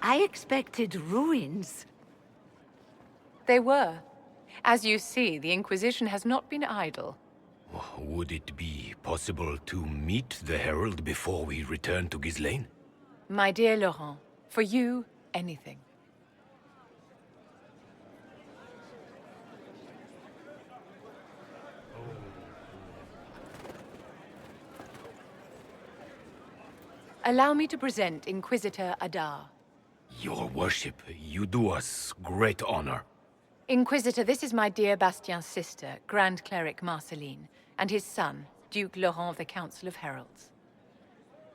I expected ruins. They were. As you see, the Inquisition has not been idle. Would it be possible to meet the Herald before we return to Ghislaine? My dear Laurent, for you, anything. Allow me to present Inquisitor Adar. Your worship, you do us great honor. Inquisitor, this is my dear Bastien's sister, Grand Cleric Marceline, and his son, Duke Laurent of the Council of Heralds.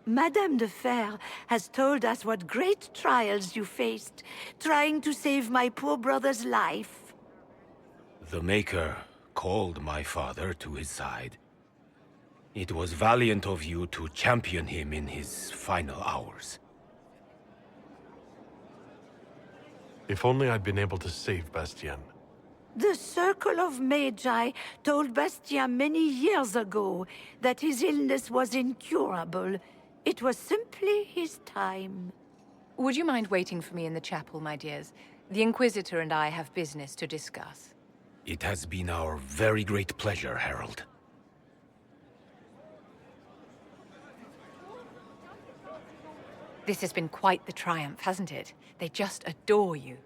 Madame de Fer has told us what great trials you faced, trying to save my poor brother's life. The Maker called my father to his side. It was valiant of you to champion him in his final hours. If only I'd been able to save Bastien. The Circle of Magi told Bastien many years ago that his illness was incurable. It was simply his time. Would you mind waiting for me in the chapel, my dears? The Inquisitor and I have business to discuss. It has been our very great pleasure, Herald. This has been quite the triumph, hasn't it? They just adore you.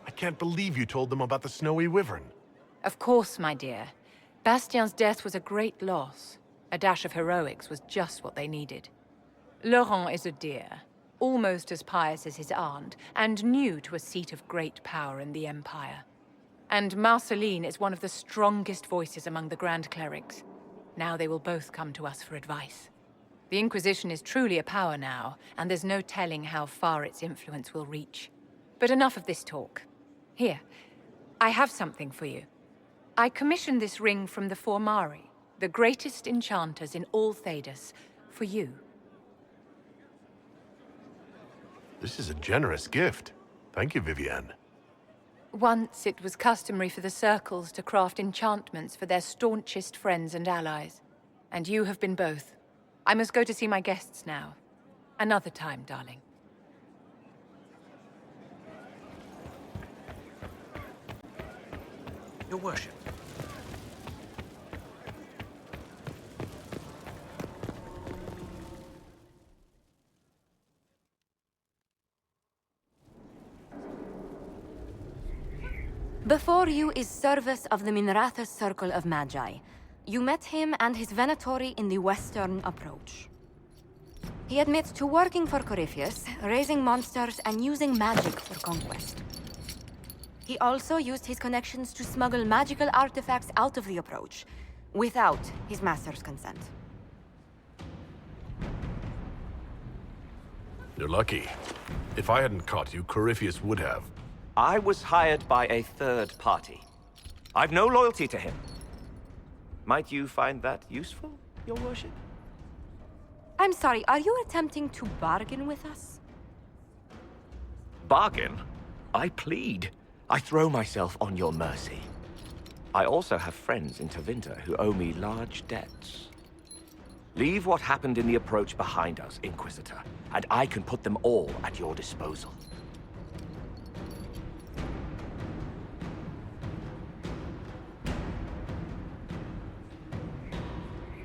I can't believe you told them about the Snowy Wyvern. Of course, my dear. Bastien's death was a great loss. A dash of heroics was just what they needed. Laurent is a dear, almost as pious as his aunt, and new to a seat of great power in the Empire. And Marceline is one of the strongest voices among the Grand Clerics. Now they will both come to us for advice. The Inquisition is truly a power now, and there's no telling how far its influence will reach. But enough of this talk. Here, I have something for you. I commissioned this ring from the Formari, the greatest enchanters in all Thedas, for you. This is a generous gift. Thank you, Vivienne. Once it was customary for the circles to craft enchantments for their staunchest friends and allies. And you have been both. I must go to see my guests now. Another time, darling. Your worship. Before you is Service of the Minrathous Circle of Magi. You met him and his Venatori in the western approach. He admits to working for Corypheus, raising monsters and using magic for conquest. He also used his connections to smuggle magical artifacts out of the approach, without his master's consent. You're lucky. If I hadn't caught you, Corypheus would have. I was hired by a third party. I've no loyalty to him. Might you find that useful, your worship? I'm sorry, are you attempting to bargain with us? Bargain? I plead. I throw myself on your mercy. I also have friends in Tevinter who owe me large debts. Leave what happened in the approach behind us, Inquisitor, and I can put them all at your disposal.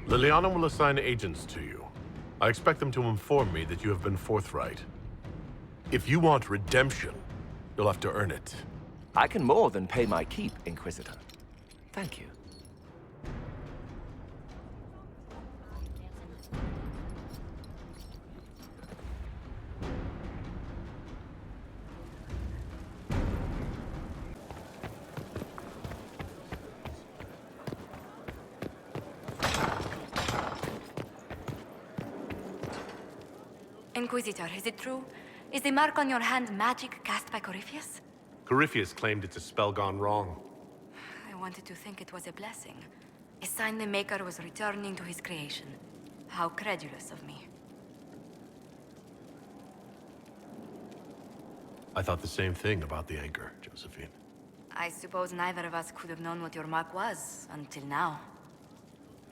Liliana will assign agents to you. I expect them to inform me that you have been forthright. If you want redemption, you'll have to earn it. I can more than pay my keep, Inquisitor. Thank you. Inquisitor, is it true? Is the mark on your hand magic cast by Corypheus? Corypheus claimed it's a spell gone wrong. I wanted to think it was a blessing. A sign the Maker was returning to his creation. How credulous of me. I thought the same thing about the anchor, Josephine. I suppose neither of us could have known what your mark was until now.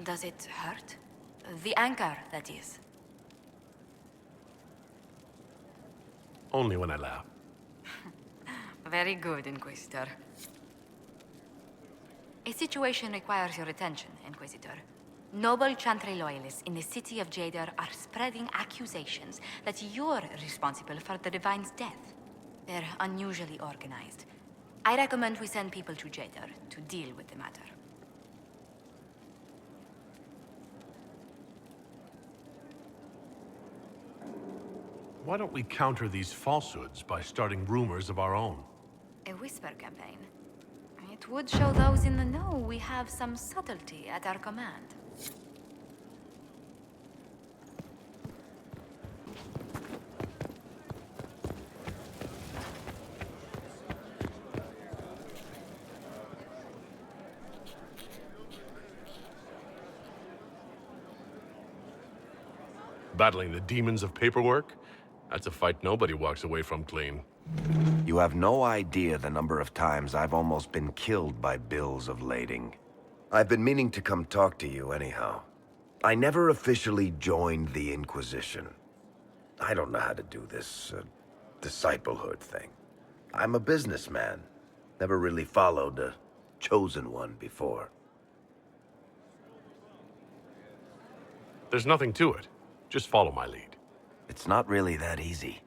Does it hurt? The anchor, that is. Only when I laugh. Very good, Inquisitor. A situation requires your attention, Inquisitor. Noble Chantry loyalists in the city of Jadar are spreading accusations that you're responsible for the Divine's death. They're unusually organized. I recommend we send people to Jadar to deal with the matter. Why don't we counter these falsehoods by starting rumors of our own? A whisper campaign. It would show those in the know we have some subtlety at our command. Battling the demons of paperwork? That's a fight nobody walks away from clean. You have no idea the number of times I've almost been killed by bills of lading. I've been meaning to come talk to you anyhow. I never officially joined the Inquisition. I don't know how to do this, disciplehood thing. I'm a businessman. Never really followed a chosen one before. There's nothing to it. Just follow my lead. It's not really that easy.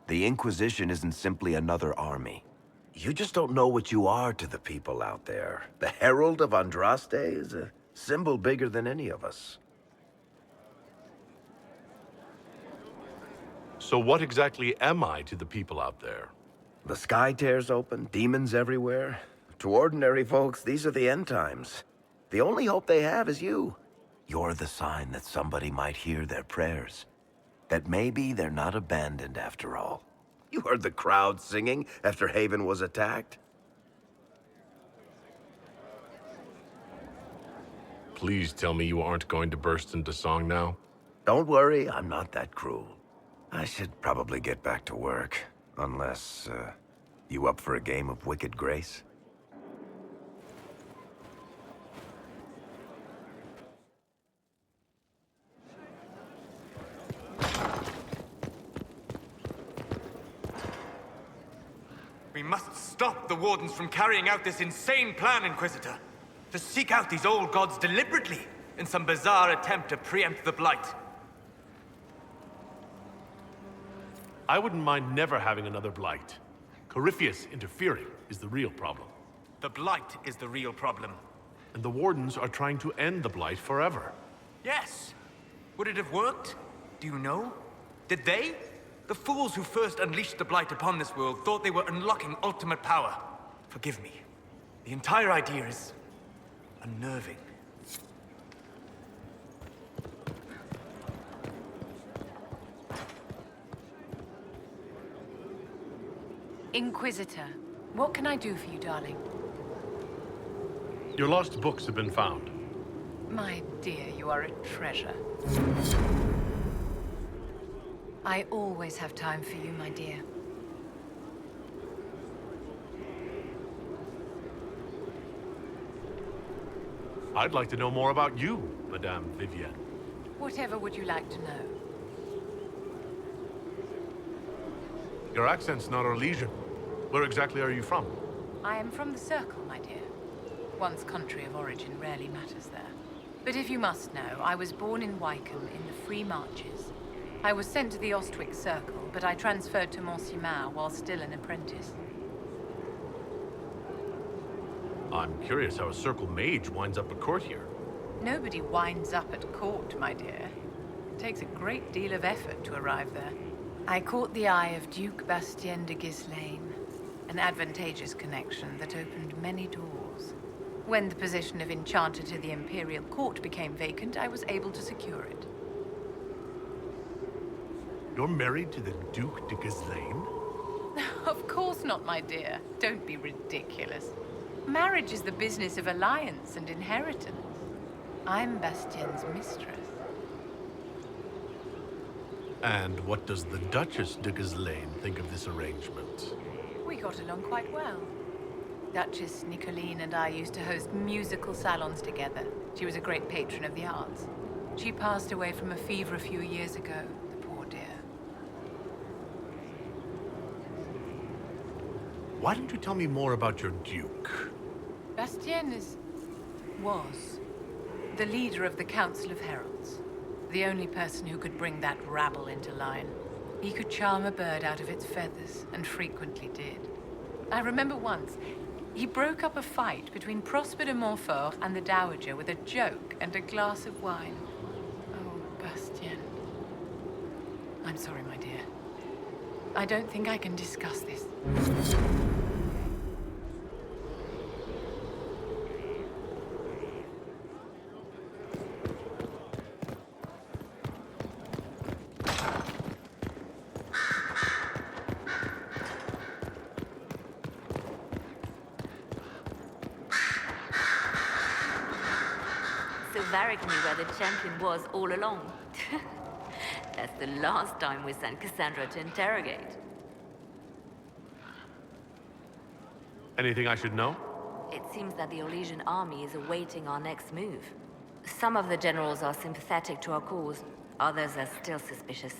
The Inquisition isn't simply another army. You just don't know what you are to the people out there. The Herald of Andraste is a symbol bigger than any of us. So what exactly am I to the people out there? The sky tears open, demons everywhere. To ordinary folks, these are the end times. The only hope they have is you. You're the sign that somebody might hear their prayers. That maybe they're not abandoned after all. You heard the crowd singing after Haven was attacked? Please tell me you aren't going to burst into song now. Don't worry, I'm not that cruel. I should probably get back to work. Unless, you up for a game of Wicked Grace? We must stop the Wardens from carrying out this insane plan, Inquisitor. To seek out these old gods deliberately in some bizarre attempt to preempt the Blight. I wouldn't mind never having another Blight. Corypheus interfering is the real problem. The Blight is the real problem. And the Wardens are trying to end the Blight forever. Yes. Would it have worked? Do you know? Did they? The fools who first unleashed the Blight upon this world thought they were unlocking ultimate power. Forgive me. The entire idea is unnerving. Inquisitor, what can I do for you, darling? Your lost books have been found. My dear, you are a treasure. I always have time for you, my dear. I'd like to know more about you, Madame Vivienne. Whatever would you like to know? Your accent's not Orlesian. Where exactly are you from? I am from the Circle, my dear. One's country of origin rarely matters there. But if you must know, I was born in Wycombe in the Free Marches. I was sent to the Ostwick Circle, but I transferred to Monsignor while still an apprentice. I'm curious how a Circle mage winds up at court here. Nobody winds up at court, my dear. It takes a great deal of effort to arrive there. I caught the eye of Duke Bastien de Ghislaine, an advantageous connection that opened many doors. When the position of Enchanter to the Imperial Court became vacant, I was able to secure it. You're married to the Duke de Ghislaine? Of course not, my dear. Don't be ridiculous. Marriage is the business of alliance and inheritance. I'm Bastien's mistress. And what does the Duchess de Ghislaine think of this arrangement? We got along quite well. Duchess Nicoline and I used to host musical salons together. She was a great patron of the arts. She passed away from a fever a few years ago, the poor dear. Why don't you tell me more about your Duke? Bastien was the leader of the Council of Heralds. The only person who could bring that rabble into line. He could charm a bird out of its feathers, and frequently did. I remember once, he broke up a fight between Prosper de Montfort and the Dowager with a joke and a glass of wine. Oh, Bastien. I'm sorry, my dear. I don't think I can discuss this. So Varric knew where the champion was all along. That's the last time we sent Cassandra to interrogate. Anything I should know? It seems that the Orlesian army is awaiting our next move. Some of the generals are sympathetic to our cause, others are still suspicious.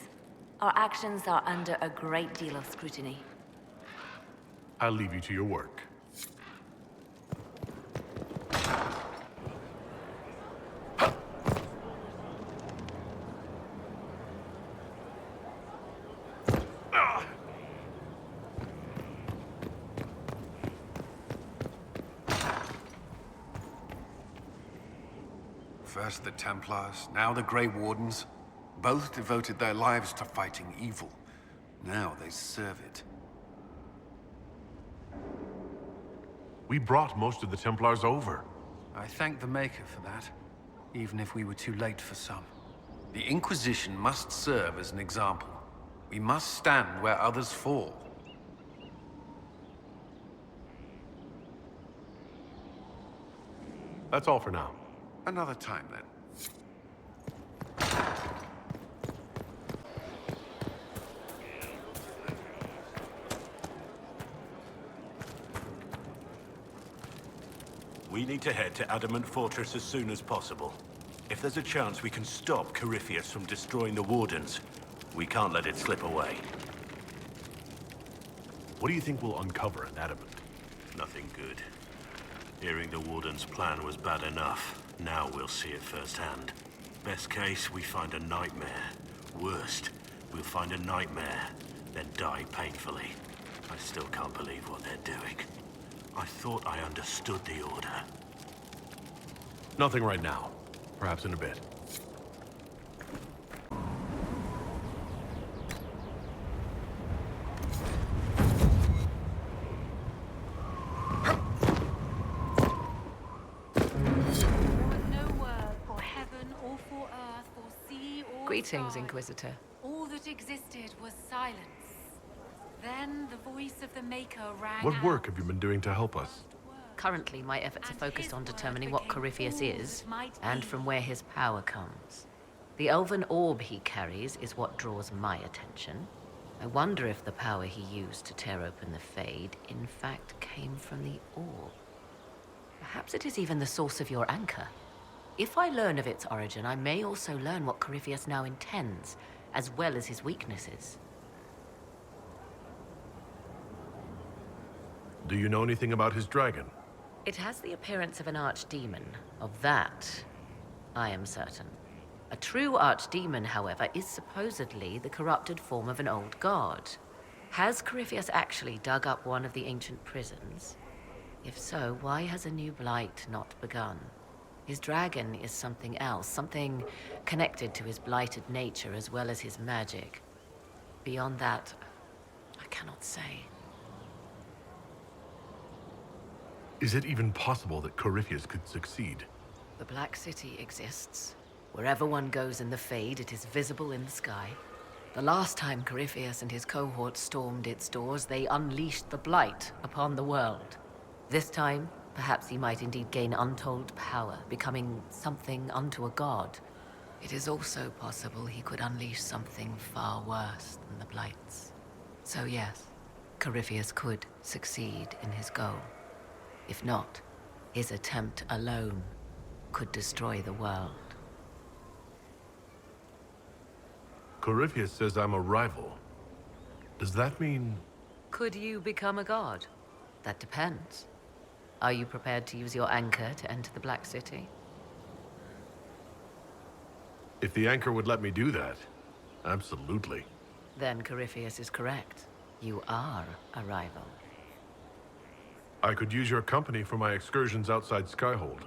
Our actions are under a great deal of scrutiny. I'll leave you to your work. First the Templars, now the Grey Wardens. Both devoted their lives to fighting evil. Now they serve it. We brought most of the Templars over. I thank the Maker for that, even if we were too late for some. The Inquisition must serve as an example. We must stand where others fall. That's all for now. Another time, then. We need to head to Adamant Fortress as soon as possible. If there's a chance we can stop Corypheus from destroying the Wardens, we can't let it slip away. What do you think we'll uncover at Adamant? Nothing good. Hearing the Warden's plan was bad enough. Now we'll see it firsthand. Best case, we find a nightmare. Worst, we'll find a nightmare, then die painfully. I still can't believe what they're doing. I thought I understood the order. Nothing right now. Perhaps in a bit. Greetings, Inquisitor. All that existed was silence. Then the voice of the Maker rang What work out. have you been doing to help us? Currently, my efforts are focused on determining what Corypheus is, and from where his power comes. The elven orb he carries is what draws my attention. I wonder if the power he used to tear open the Fade, in fact, came from the orb. Perhaps it is even the source of your anchor. If I learn of its origin, I may also learn what Corypheus now intends, as well as his weaknesses. Do you know anything about his dragon? It has the appearance of an archdemon. Of that, I am certain. A true archdemon, however, is supposedly the corrupted form of an old god. Has Corypheus actually dug up one of the ancient prisons? If so, why has a new blight not begun? His dragon is something else, something connected to his blighted nature as well as his magic. Beyond that, I cannot say. Is it even possible that Corypheus could succeed? The Black City exists. Wherever one goes in the Fade, it is visible in the sky. The last time Corypheus and his cohorts stormed its doors, they unleashed the Blight upon the world. This time, perhaps he might indeed gain untold power, becoming something unto a god. It is also possible he could unleash something far worse than the Blights. So yes, Corypheus could succeed in his goal. If not, his attempt alone could destroy the world. Corypheus says I'm a rival. Does that mean... Could you become a god? That depends. Are you prepared to use your anchor to enter the Black City? If the anchor would let me do that, absolutely. Then Corypheus is correct. You are a rival. I could use your company for my excursions outside Skyhold.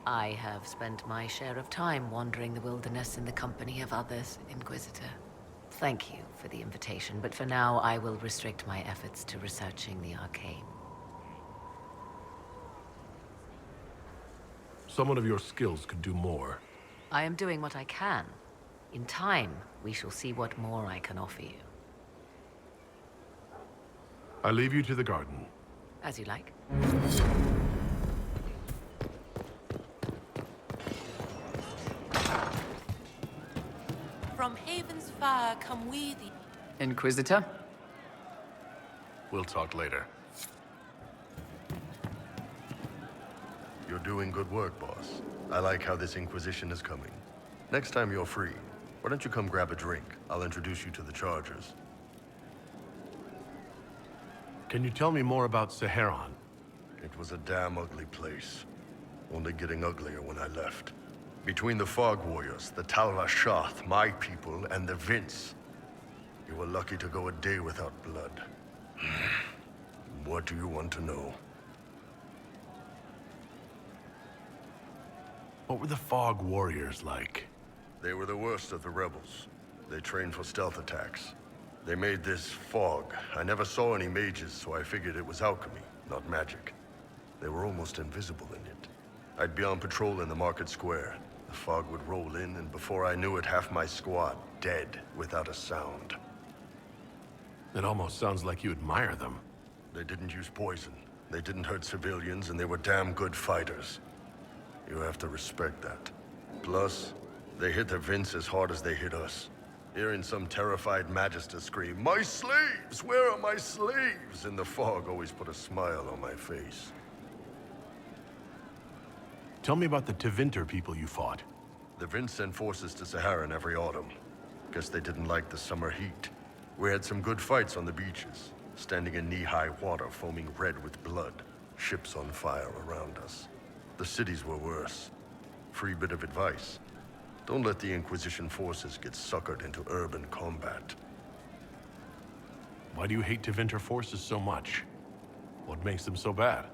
I have spent my share of time wandering the wilderness in the company of others, Inquisitor. Thank you for the invitation, but for now I will restrict my efforts to researching the arcane. Someone of your skills could do more. I am doing what I can. In time, we shall see what more I can offer you. I leave you to the garden. As you like. From Haven's fire come we the... Inquisitor? We'll talk later. You're doing good work, boss. I like how this Inquisition is coming. Next time you're free, why don't you come grab a drink? I'll introduce you to the Chargers. Can you tell me more about Saharan? It was a damn ugly place. Only getting uglier when I left. Between the Fog Warriors, the Tal Rashath, my people, and the Vince. You were lucky to go a day without blood. What do you want to know? What were the Fog Warriors like? They were the worst of the rebels. They trained for stealth attacks. They made this fog. I never saw any mages, so I figured it was alchemy, not magic. They were almost invisible in it. I'd be on patrol in the market square. The fog would roll in, and before I knew it, half my squad dead without a sound. It almost sounds like you admire them. They didn't use poison. They didn't hurt civilians, and they were damn good fighters. You have to respect that. Plus, they hit the Vince as hard as they hit us. Hearing some terrified Magister scream, "My slaves! Where are my slaves?" in the fog always put a smile on my face. Tell me about the Tevinter people you fought. The Vince sent forces to Saharan every autumn. Guess they didn't like the summer heat. We had some good fights on the beaches, standing in knee-high water foaming red with blood, ships on fire around us. The cities were worse. Free bit of advice. Don't let the Inquisition forces get suckered into urban combat. Why do you hate Tevinter forces so much? What makes them so bad?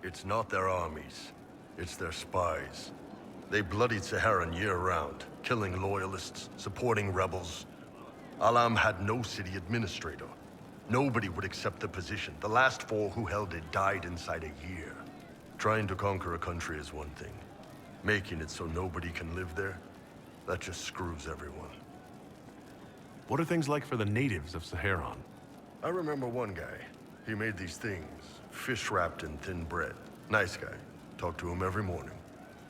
It's not their armies. It's their spies. They bloodied Saharan year-round, killing loyalists, supporting rebels. Alam had no city administrator. Nobody would accept the position. The last 4 who held it died inside a year. Trying to conquer a country is one thing. Making it so nobody can live there, that just screws everyone. What are things like for the natives of Saharan? I remember one guy. He made these things, fish wrapped in thin bread. Nice guy. Talked to him every morning.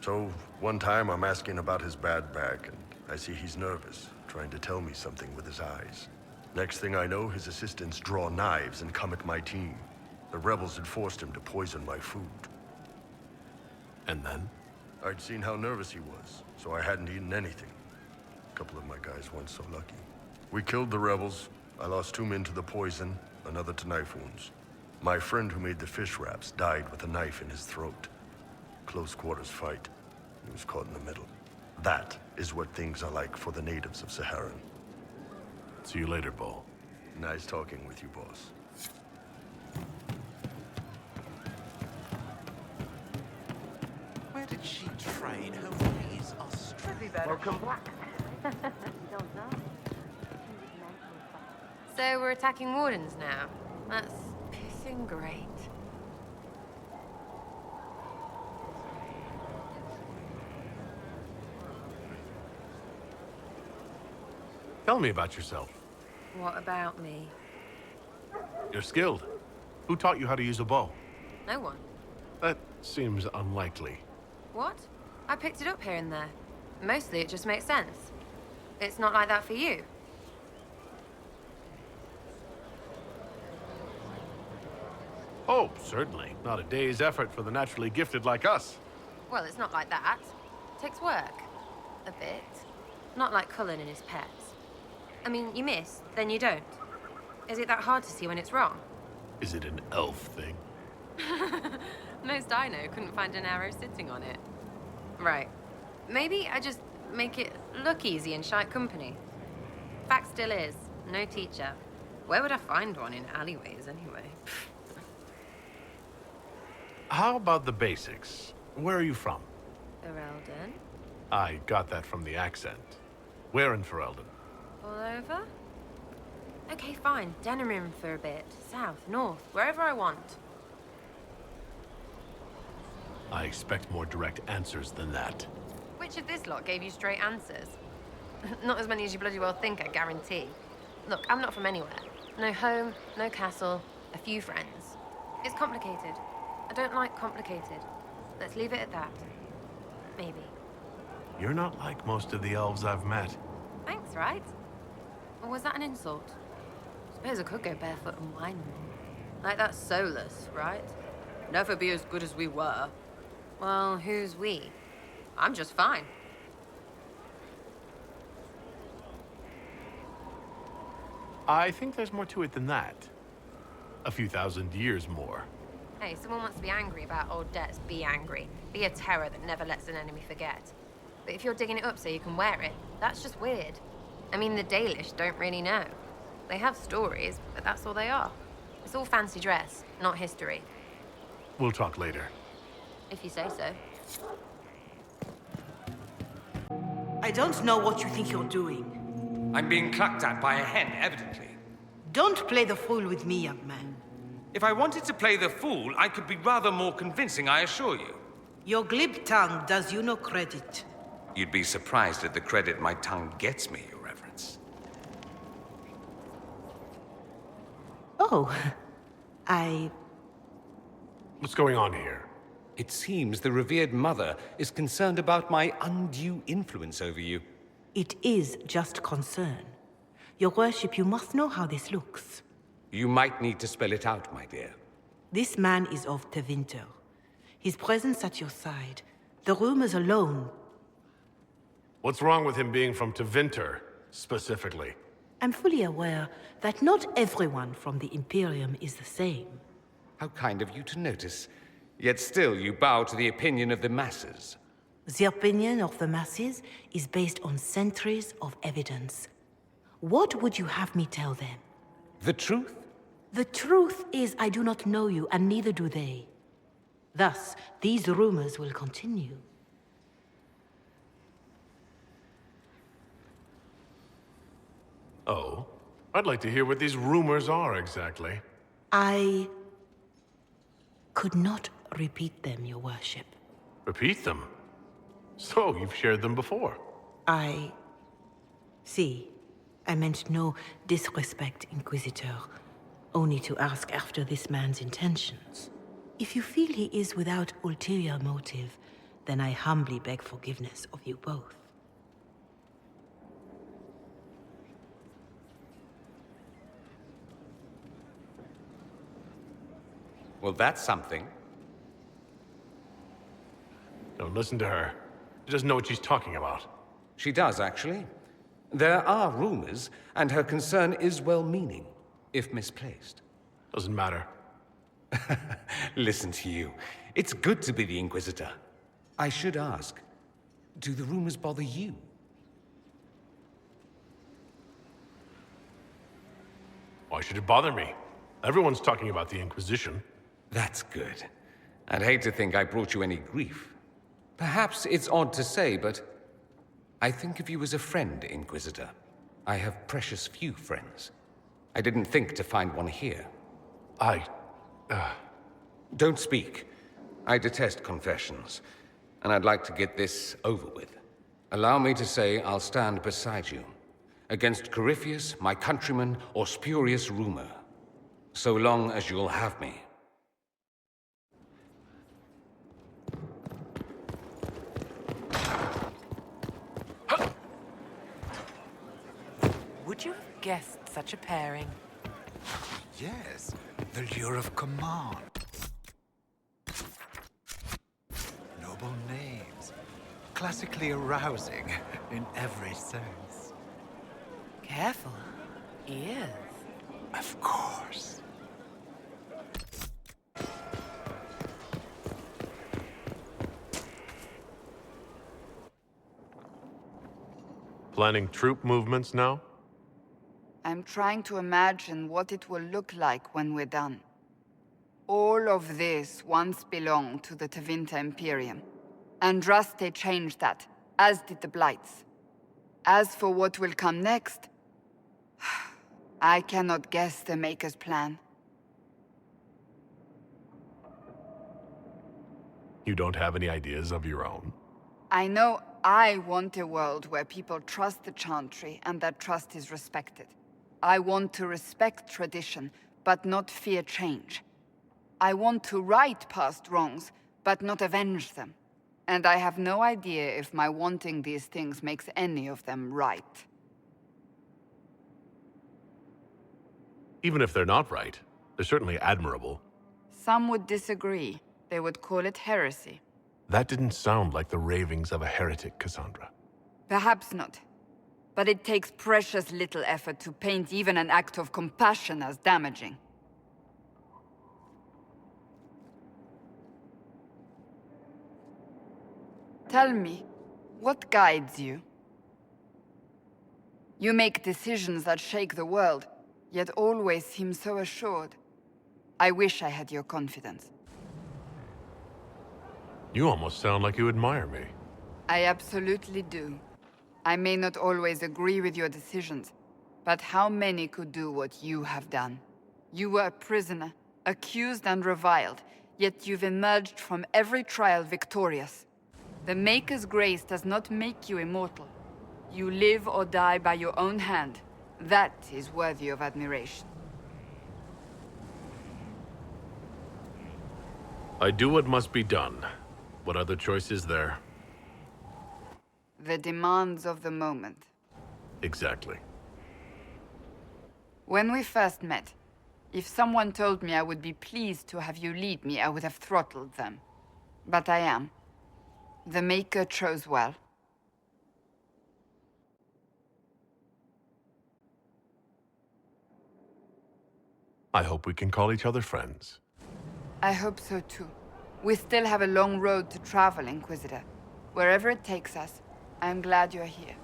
So, one time I'm asking about his bad back, and I see he's nervous, trying to tell me something with his eyes. Next thing I know, his assistants draw knives and come at my team. The rebels had forced him to poison my food. And then? I'd seen how nervous he was, so I hadn't eaten anything. A couple of my guys weren't so lucky. We killed the rebels. I lost 2 men to the poison, another to knife wounds. My friend who made the fish wraps died with a knife in his throat. Close quarters fight. He was caught in the middle. That is what things are like for the natives of Saharan. See you later, Bull. Nice talking with you, boss. Where did she train? Her ways are strictly better. Welcome back. Don't know. So we're attacking wardens now. That's pissing great. Tell me about yourself. What about me? You're skilled. Who taught you how to use a bow? No one. That seems unlikely. What? I picked it up here and there. Mostly it just makes sense. It's not like that for you. Oh, certainly. Not a day's effort for the naturally gifted like us. Well, it's not like that. It takes work. A bit. Not like Cullen and his pets. I mean, you miss, then you don't. Is it that hard to see when it's wrong? Is it an elf thing? Most I know couldn't find an arrow sitting on it. Right. Maybe I just make it look easy in shite company. Fact still is, no teacher. Where would I find one in alleyways, anyway? How about the basics? Where are you from? Ferelden? I got that from the accent. Where in Ferelden? All over? Okay, fine. Denerim for a bit. South, north, wherever I want. I expect more direct answers than that. Which of this lot gave you straight answers? Not as many as you bloody well think, I guarantee. Look, I'm not from anywhere. No home, no castle, a few friends. It's complicated. I don't like complicated. Let's leave it at that. Maybe. You're not like most of the elves I've met. Thanks, right? Or was that an insult? Suppose I could go barefoot and whine more. Like that's soulless, right? Never be as good as we were. Well, who's we? I'm just fine. I think there's more to it than that. A few thousand years more. Hey, someone wants to be angry about old debts, be angry. Be a terror that never lets an enemy forget. But if you're digging it up so you can wear it, that's just weird. I mean, the Dalish don't really know. They have stories, but that's all they are. It's all fancy dress, not history. We'll talk later. If you say so. I don't know what you think you're doing. I'm being clucked at by a hen, evidently. Don't play the fool with me, young man. If I wanted to play the fool, I could be rather more convincing, I assure you. Your glib tongue does you no credit. You'd be surprised at the credit my tongue gets me, Your Reverence. Oh, What's going on here? It seems the revered mother is concerned about my undue influence over you. It is just concern. Your worship, you must know how this looks. You might need to spell it out, my dear. This man is of Tevinter. His presence at your side, the rumors alone. What's wrong with him being from Tevinter, specifically? I'm fully aware that not everyone from the Imperium is the same. How kind of you to notice. Yet still you bow to the opinion of the masses. The opinion of the masses is based on centuries of evidence. What would you have me tell them? The truth? The truth is I do not know you, and neither do they. Thus, these rumors will continue. Oh? I'd like to hear what these rumors are exactly. I could not repeat them, your worship. Repeat them? So, you've shared them before? See, I meant no disrespect, Inquisitor. Only to ask after this man's intentions. If you feel he is without ulterior motive, then I humbly beg forgiveness of you both. Well, that's something. Don't listen to her. She doesn't know what she's talking about. She does, actually. There are rumors, and her concern is well-meaning, if misplaced. Doesn't matter. Listen to you. It's good to be the Inquisitor. I should ask, do the rumors bother you? Why should it bother me? Everyone's talking about the Inquisition. That's good. I'd hate to think I brought you any grief. Perhaps it's odd to say, but I think of you as a friend, Inquisitor. I have precious few friends. I didn't think to find one here. Don't speak. I detest confessions, and I'd like to get this over with. Allow me to say I'll stand beside you, against Corypheus, my countryman, or spurious rumor, so long as you'll have me. Would you have guessed such a pairing? Yes, the lure of command. Noble names. Classically arousing in every sense. Careful. Ears. Of course. Planning troop movements now? I'm trying to imagine what it will look like when we're done. All of this once belonged to the Tevinter Imperium. Andraste changed that, as did the Blights. As for what will come next, I cannot guess the Maker's plan. You don't have any ideas of your own? I know I want a world where people trust the Chantry and that trust is respected. I want to respect tradition, but not fear change. I want to right past wrongs, but not avenge them. And I have no idea if my wanting these things makes any of them right. Even if they're not right, they're certainly admirable. Some would disagree. They would call it heresy. That didn't sound like the ravings of a heretic, Cassandra. Perhaps not. But it takes precious little effort to paint even an act of compassion as damaging. Tell me, what guides you? You make decisions that shake the world, yet always seem so assured. I wish I had your confidence. You almost sound like you admire me. I absolutely do. I may not always agree with your decisions, but how many could do what you have done? You were a prisoner, accused and reviled, yet you've emerged from every trial victorious. The Maker's grace does not make you immortal. You live or die by your own hand. That is worthy of admiration. I do what must be done. What other choice is there? The demands of the moment. Exactly. When we first met, if someone told me I would be pleased to have you lead me, I would have throttled them. But I am. The Maker chose well. I hope we can call each other friends. I hope so too. We still have a long road to travel, Inquisitor. Wherever it takes us, I am glad you're here.